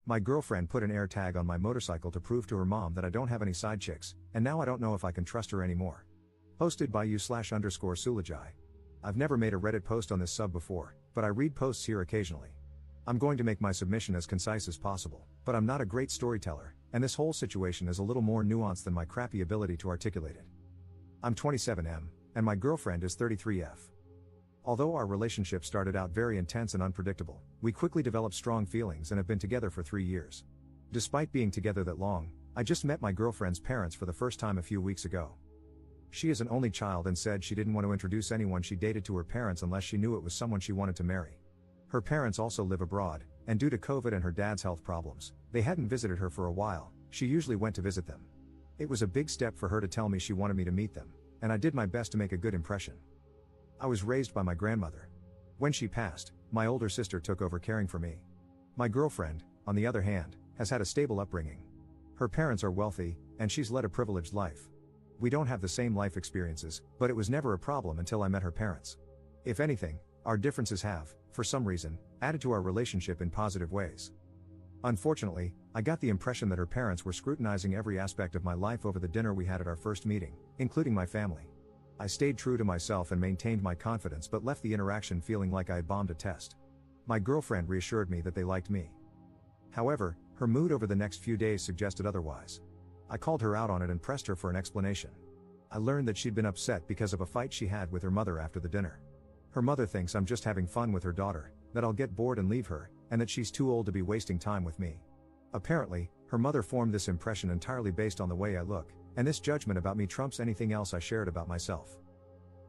My girlfriend put an air tag on my motorcycle to prove to her mom that I don't have any side chicks, and now I don't know if I can trust her anymore. Posted by /_Sulajai. I've never made a Reddit post on this sub before, but I read posts here occasionally. I'm going to make my submission as concise as possible, but I'm not a great storyteller, and this whole situation is a little more nuanced than my crappy ability to articulate it. I'm 27M, and my girlfriend is 33F. Although our relationship started out very intense and unpredictable, we quickly developed strong feelings and have been together for 3 years. Despite being together that long, I just met my girlfriend's parents for the first time a few weeks ago. She is an only child and said she didn't want to introduce anyone she dated to her parents unless she knew it was someone she wanted to marry. Her parents also live abroad, and due to COVID and her dad's health problems, they hadn't visited her for a while. She usually went to visit them. It was a big step for her to tell me she wanted me to meet them, and I did my best to make a good impression. I was raised by my grandmother. When she passed, my older sister took over caring for me. My girlfriend, on the other hand, has had a stable upbringing. Her parents are wealthy, and she's led a privileged life. We don't have the same life experiences, but it was never a problem until I met her parents. If anything, our differences have, for some reason, added to our relationship in positive ways. Unfortunately, I got the impression that her parents were scrutinizing every aspect of my life over the dinner we had at our first meeting, including my family. I stayed true to myself and maintained my confidence but left the interaction feeling like I had bombed a test. My girlfriend reassured me that they liked me. However, her mood over the next few days suggested otherwise. I called her out on it and pressed her for an explanation. I learned that she'd been upset because of a fight she had with her mother after the dinner. Her mother thinks I'm just having fun with her daughter, that I'll get bored and leave her, and that she's too old to be wasting time with me. Apparently, her mother formed this impression entirely based on the way I look, and this judgment about me trumps anything else I shared about myself.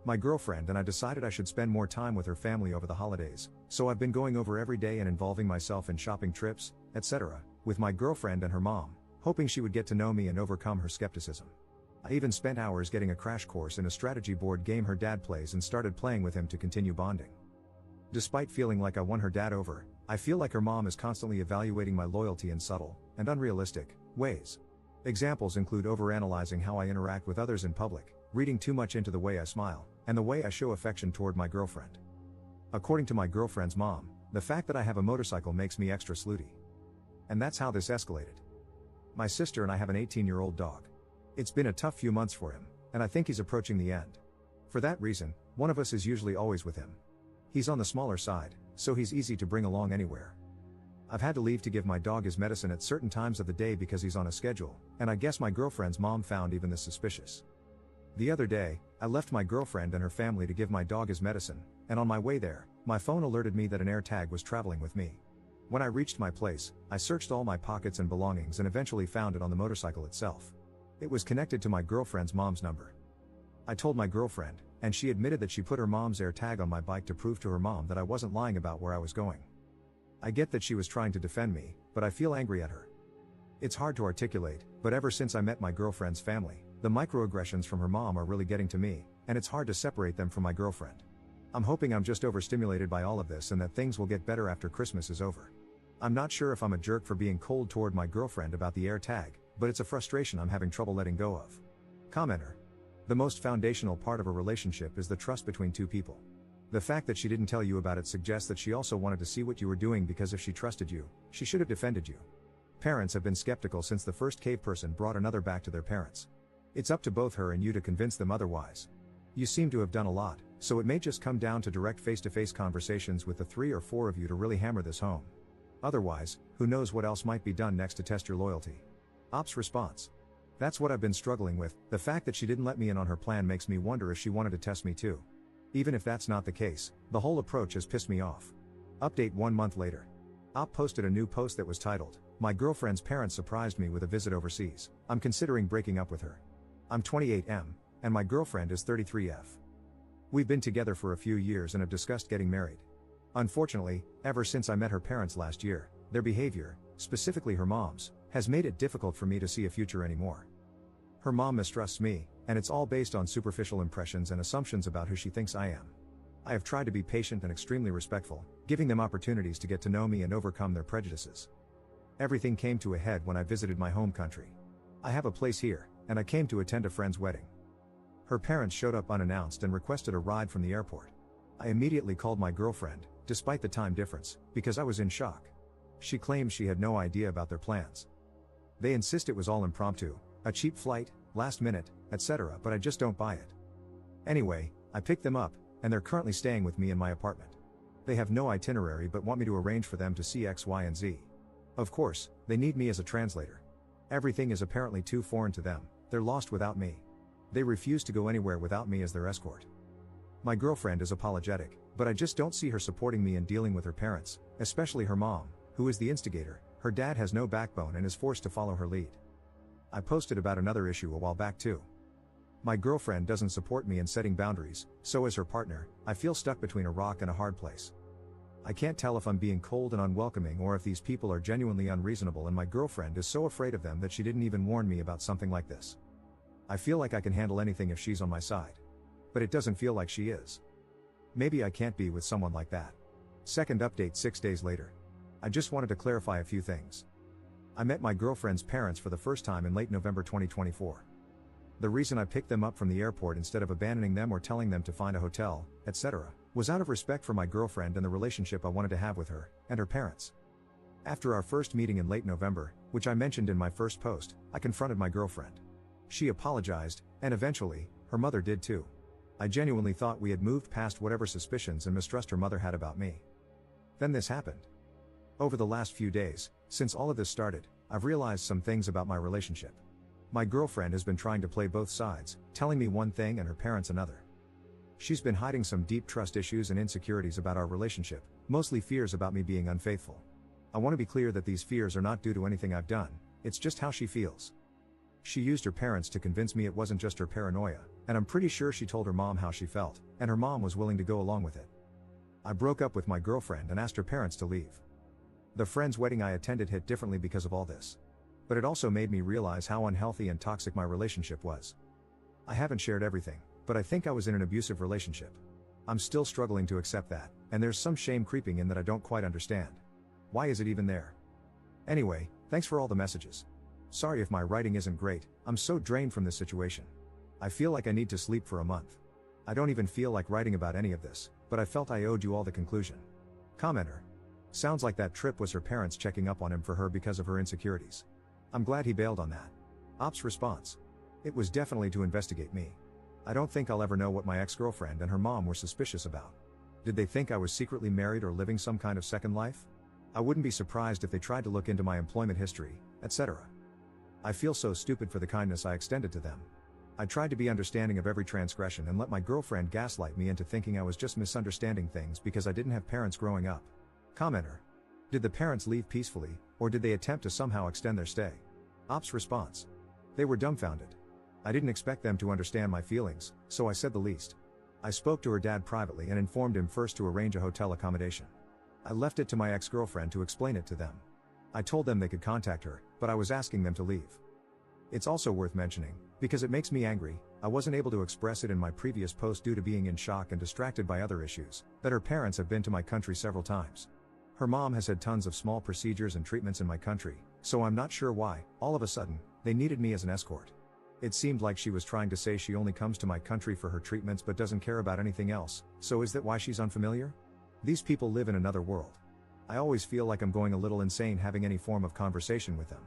My girlfriend and I decided I should spend more time with her family over the holidays, so I've been going over every day and involving myself in shopping trips, etc., with my girlfriend and her mom, hoping she would get to know me and overcome her skepticism. I even spent hours getting a crash course in a strategy board game her dad plays and started playing with him to continue bonding. Despite feeling like I won her dad over, I feel like her mom is constantly evaluating my loyalty in subtle, and unrealistic, ways. Examples include overanalyzing how I interact with others in public, reading too much into the way I smile, and the way I show affection toward my girlfriend. According to my girlfriend's mom, the fact that I have a motorcycle makes me extra slutty. And that's how this escalated. My sister and I have an 18-year-old dog. It's been a tough few months for him, and I think he's approaching the end. For that reason, one of us is usually always with him. He's on the smaller side, so he's easy to bring along anywhere. I've had to leave to give my dog his medicine at certain times of the day because he's on a schedule, and I guess my girlfriend's mom found even this suspicious. The other day, I left my girlfriend and her family to give my dog his medicine, and on my way there, my phone alerted me that an AirTag was traveling with me. When I reached my place, I searched all my pockets and belongings and eventually found it on the motorcycle itself. It was connected to my girlfriend's mom's number. I told my girlfriend, and she admitted that she put her mom's AirTag on my bike to prove to her mom that I wasn't lying about where I was going. I get that she was trying to defend me, but I feel angry at her. It's hard to articulate, but ever since I met my girlfriend's family, the microaggressions from her mom are really getting to me, and it's hard to separate them from my girlfriend. I'm hoping I'm just overstimulated by all of this and that things will get better after Christmas is over. I'm not sure if I'm a jerk for being cold toward my girlfriend about the AirTag, but it's a frustration I'm having trouble letting go of. Commenter. The most foundational part of a relationship is the trust between two people. The fact that she didn't tell you about it suggests that she also wanted to see what you were doing because if she trusted you, she should have defended you. Parents have been skeptical since the first cave person brought another back to their parents. It's up to both her and you to convince them otherwise. You seem to have done a lot, so it may just come down to direct face-to-face conversations with the 3 or 4 of you to really hammer this home. Otherwise, who knows what else might be done next to test your loyalty. Ops response. That's what I've been struggling with. The fact that she didn't let me in on her plan makes me wonder if she wanted to test me too. Even if that's not the case, the whole approach has pissed me off. Update 1 month later. Op posted a new post that was titled, "My girlfriend's parents surprised me with a visit overseas. I'm considering breaking up with her. I'm 28M, and my girlfriend is 33F. We've been together for a few years and have discussed getting married. Unfortunately, ever since I met her parents last year, their behavior, specifically her mom's, has made it difficult for me to see a future anymore. Her mom mistrusts me, and it's all based on superficial impressions and assumptions about who she thinks I am. I have tried to be patient and extremely respectful, giving them opportunities to get to know me and overcome their prejudices. Everything came to a head when I visited my home country. I have a place here, and I came to attend a friend's wedding. Her parents showed up unannounced and requested a ride from the airport. I immediately called my girlfriend, despite the time difference, because I was in shock. She claims she had no idea about their plans. They insist it was all impromptu, a cheap flight, last minute, etc., but I just don't buy it. Anyway, I picked them up, and they're currently staying with me in my apartment. They have no itinerary but want me to arrange for them to see X, Y, and Z. Of course, they need me as a translator. Everything is apparently too foreign to them, they're lost without me. They refuse to go anywhere without me as their escort. My girlfriend is apologetic, but I just don't see her supporting me in dealing with her parents, especially her mom, who is the instigator. Her dad has no backbone and is forced to follow her lead. I posted about another issue a while back too. My girlfriend doesn't support me in setting boundaries, so as her partner, I feel stuck between a rock and a hard place. I can't tell if I'm being cold and unwelcoming or if these people are genuinely unreasonable, and my girlfriend is so afraid of them that she didn't even warn me about something like this. I feel like I can handle anything if she's on my side. But it doesn't feel like she is. Maybe I can't be with someone like that. Second update 6 days later. I just wanted to clarify a few things. I met my girlfriend's parents for the first time in late November 2024. The reason I picked them up from the airport instead of abandoning them or telling them to find a hotel, etc., was out of respect for my girlfriend and the relationship I wanted to have with her and her parents. After our first meeting in late November, which I mentioned in my first post, I confronted my girlfriend. She apologized, and eventually, her mother did too. I genuinely thought we had moved past whatever suspicions and mistrust her mother had about me. Then this happened. Over the last few days, since all of this started, I've realized some things about my relationship. My girlfriend has been trying to play both sides, telling me one thing and her parents another. She's been hiding some deep trust issues and insecurities about our relationship, mostly fears about me being unfaithful. I want to be clear that these fears are not due to anything I've done, it's just how she feels. She used her parents to convince me it wasn't just her paranoia, and I'm pretty sure she told her mom how she felt, and her mom was willing to go along with it. I broke up with my girlfriend and asked her parents to leave. The friend's wedding I attended hit differently because of all this. But it also made me realize how unhealthy and toxic my relationship was. I haven't shared everything, but I think I was in an abusive relationship. I'm still struggling to accept that, and there's some shame creeping in that I don't quite understand. Why is it even there? Anyway, thanks for all the messages. Sorry if my writing isn't great, I'm so drained from this situation. I feel like I need to sleep for a month. I don't even feel like writing about any of this, but I felt I owed you all the conclusion. Commenter. Sounds like that trip was her parents checking up on him for her because of her insecurities. I'm glad he bailed on that. Ops response. It was definitely to investigate me. I don't think I'll ever know what my ex-girlfriend and her mom were suspicious about. Did they think I was secretly married or living some kind of second life? I wouldn't be surprised if they tried to look into my employment history, etc. I feel so stupid for the kindness I extended to them. I tried to be understanding of every transgression and let my girlfriend gaslight me into thinking I was just misunderstanding things because I didn't have parents growing up. Commenter. Did the parents leave peacefully, or did they attempt to somehow extend their stay? Ops response. They were dumbfounded. I didn't expect them to understand my feelings, so I said the least. I spoke to her dad privately and informed him first to arrange a hotel accommodation. I left it to my ex-girlfriend to explain it to them. I told them they could contact her, but I was asking them to leave. It's also worth mentioning, because it makes me angry, I wasn't able to express it in my previous post due to being in shock and distracted by other issues, that her parents have been to my country several times. Her mom has had tons of small procedures and treatments in my country, so I'm not sure why, all of a sudden, they needed me as an escort. It seemed like she was trying to say she only comes to my country for her treatments but doesn't care about anything else, so is that why she's unfamiliar? These people live in another world. I always feel like I'm going a little insane having any form of conversation with them.